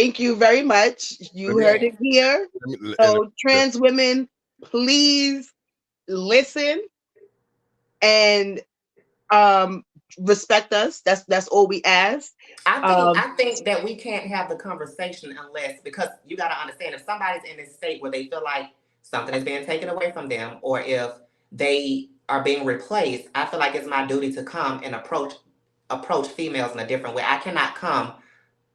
Thank you very much. Let You me, heard Yeah. it here. and So trans women, please listen and um respect us. That's all we ask. Um I think that we can't have the conversation unless, because you got to understand, if somebody's in this state where they feel like something is being taken away from them, or if they are being replaced, I feel like it's my duty to come and approach females in a different way. I cannot come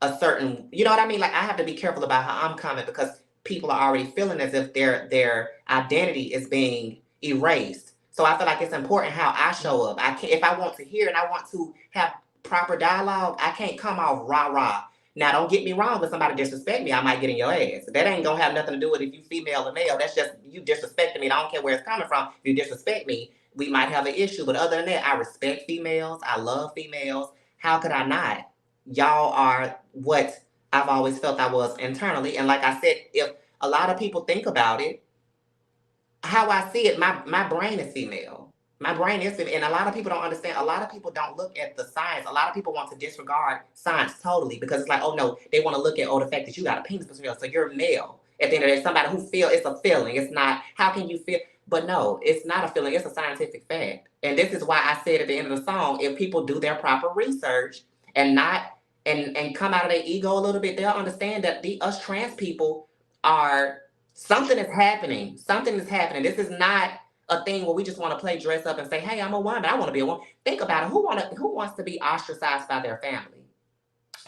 a certain, you know what I mean? Like, I have to be careful about how I'm coming, because people are already feeling as if their identity is being erased. So I feel like it's important how I show up. I can, if I want to hear and I want to have proper dialogue, I can't come off rah rah. Now, don't get me wrong. If somebody disrespect me, I might get in your ass. That ain't gonna have nothing to do with if you female or male. That's just you disrespecting me. And I don't care where it's coming from. If you disrespect me, we might have an issue. But other than that, I respect females. I love females. How could I not? Y'all are what I've always felt I was internally. And like I said, if a lot of people think about it, how I see it, my brain is female. My brain is female. And a lot of people don't understand. A lot of people don't look at the science. A lot of people want to disregard science totally, because it's like, oh no, they want to look at, oh, the fact that you got a penis for male, so you're male. At the end of the day, somebody who feel, it's a feeling. It's not, how can you feel? But no, it's not a feeling. It's a scientific fact. And this is why I said at the end of the song, if people do their proper research and not and come out of their ego a little bit, they'll understand that us trans people are, something is happening. Something is happening. This is not a thing where we just want to play dress up and say, "Hey, I'm a woman. I want to be a woman." Think about it. Who wants to be ostracized by their family?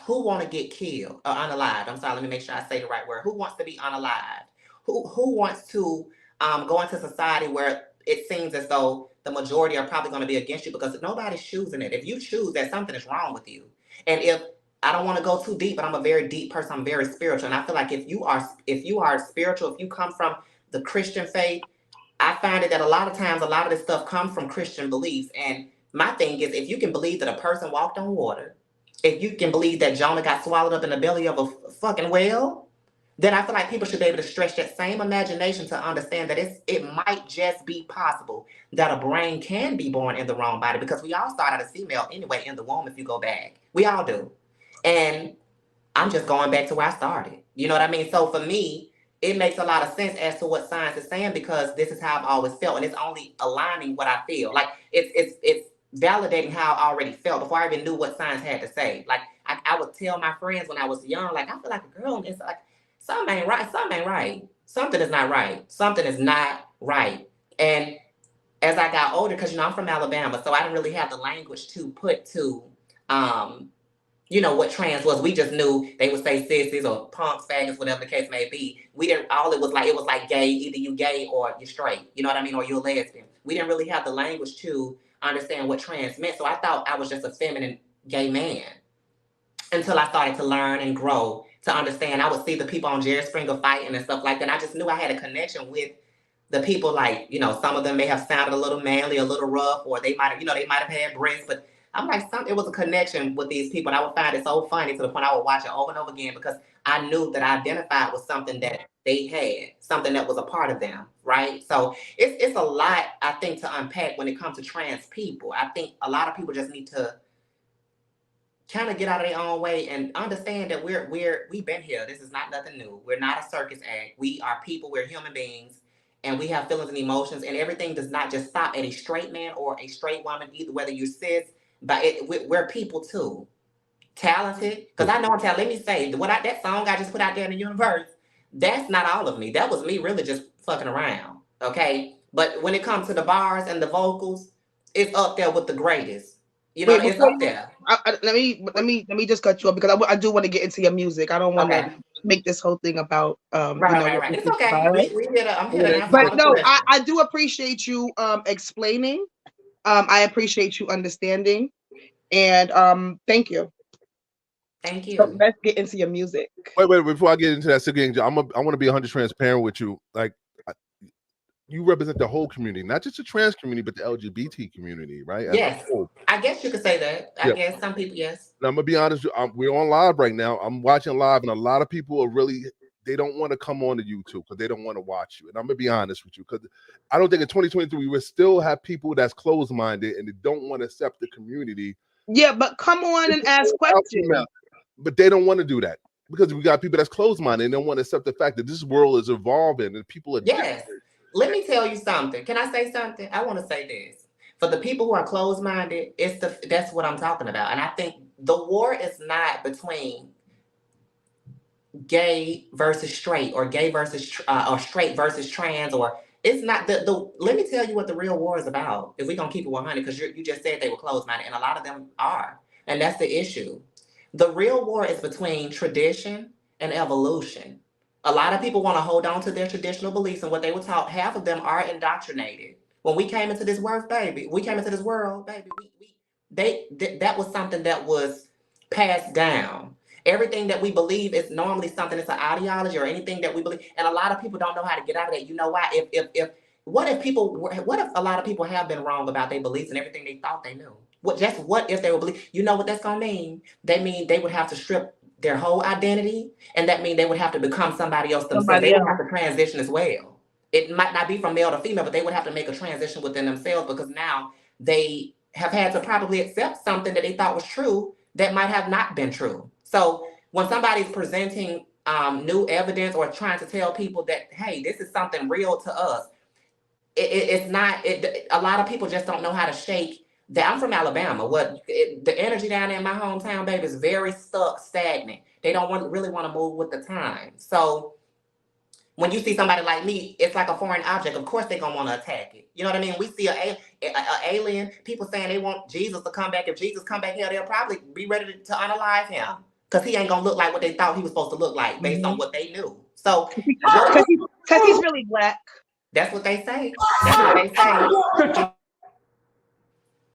Who want to get killed or unalived? I'm sorry. Let me make sure I say the right word. Who wants to be unalived? Who wants to go into society where it seems as though the majority are probably going to be against you, because nobody's choosing it. If you choose that, something is wrong with you. And if, I don't want to go too deep, but I'm a very deep person. I'm very spiritual, and I feel like if you are spiritual, if you come from the Christian faith, I find it that a lot of times, a lot of this stuff comes from Christian beliefs. And my thing is, if you can believe that a person walked on water, if you can believe that Jonah got swallowed up in the belly of a fucking whale, then I feel like people should be able to stretch that same imagination to understand that it might just be possible that a brain can be born in the wrong body, because we all start out as female anyway in the womb. If you go back, we all do. And I'm just going back to where I started. You know what I mean? So for me, it makes a lot of sense as to what science is saying, because this is how I've always felt, and it's only aligning what I feel. Like, it's validating how I already felt before I even knew what science had to say. Like, I would tell my friends when I was young, like, I feel like a girl, and it's like, something ain't right, something ain't right, something is not right, something is not right. And as I got older, because I'm from Alabama, so I didn't really have the language to put to um what trans was. We just knew they would say sissies or punks, faggots, whatever the case may be. We didn't, all it was like gay, either you gay or you're straight, you know what I mean, or you're a lesbian. We didn't really have the language to understand what trans meant. So I thought I was just a feminine gay man until I started to learn and grow to understand. I would see the people on Jerry Springer fighting and stuff like that. I just knew I had a connection with the people. Like, some of them may have sounded a little manly, a little rough, or they might have, they might have had breasts, but I'm like, it was a connection with these people. And I would find it so funny to the point I would watch it over and over again, because I knew that I identified with something that they had, something that was a part of them, right? So it's a lot, I think, to unpack when it comes to trans people. I think a lot of people just need to kind of get out of their own way and understand that we've been here. This is not nothing new. We're not a circus act. We are people. We're human beings, and we have feelings and emotions. And everything does not just stop at a straight man or a straight woman, either whether you're cis. But we're people too, talented. Because I know I'm talented. Let me say, that song I just put out there in the universe, that's not all of me. That was me really just fucking around. Okay, but when it comes to the bars and the vocals, it's up there with the greatest. Wait, It's before up there. let me just cut you off, because I do want to get into your music. I don't want to Okay. make this whole thing about Right, right, your right. It's music okay. style. I'm here to answer But all the no, questions. I do appreciate you explaining. I appreciate you understanding, and thank you. Thank So you. let's get into your music. wait. Before I get into that, Sunkee Angel, I want to be 100 transparent with you. Like, you represent the whole community, not just the trans community, but the LGBT community, right? As a Yes. whole. I guess you could say that. I Yeah. guess some people, yes. Now, I'm gonna be honest. We're on live right now. I'm watching live, and a lot of people are really, they don't want to come on to YouTube because they don't want to watch you. And I'm gonna be honest with you, because I don't think in 2023 we will still have people that's closed minded and they don't want to accept the community. Yeah, but come on and ask questions. But they don't want to do that. because we got people that's closed-minded and don't want to accept the fact that this world is evolving and people are Yes. different. Let me tell you something. Can I say something? I want to say this. For the people who are closed-minded, that's what I'm talking about. And I think the war is not between gay versus straight, or gay versus or straight versus trans, or it's not the. Let me tell you what the real war is about. If we're gonna keep it 100, because you just said they were closed-minded, and a lot of them are, and that's the issue. The real war is between tradition and evolution. A lot of people want to hold on to their traditional beliefs and what they were taught. Half of them are indoctrinated. When we came into this world, baby, that was something that was passed down. Everything that we believe is normally something, it's an ideology or anything that we believe. And a lot of people don't know how to get out of that. You know why? What if a lot of people have been wrong about their beliefs and everything they thought they knew? What if they were believe? You know what that's gonna mean? They mean they would have to strip their whole identity, and that means they would have to become somebody else themselves. They would have to transition as well. It might not be from male to female, but they would have to make a transition within themselves, because now they have had to probably accept something that they thought was true that might have not been true. So when somebody's presenting new evidence or trying to tell people that, hey, this is something real to us, it's not. A lot of people just don't know how to shake that. I'm from Alabama. The energy down there in my hometown, baby, is very stuck, stagnant. They don't really want to move with the time. So when you see somebody like me, it's like a foreign object. Of course, they're gonna want to attack it. You know what I mean? We see a alien. People saying they want Jesus to come back. If Jesus come back here, they'll probably be ready to unalive him, because he ain't gonna look like what they thought he was supposed to look like based on what they knew. So because he's really black. That's what they say. That's what they say.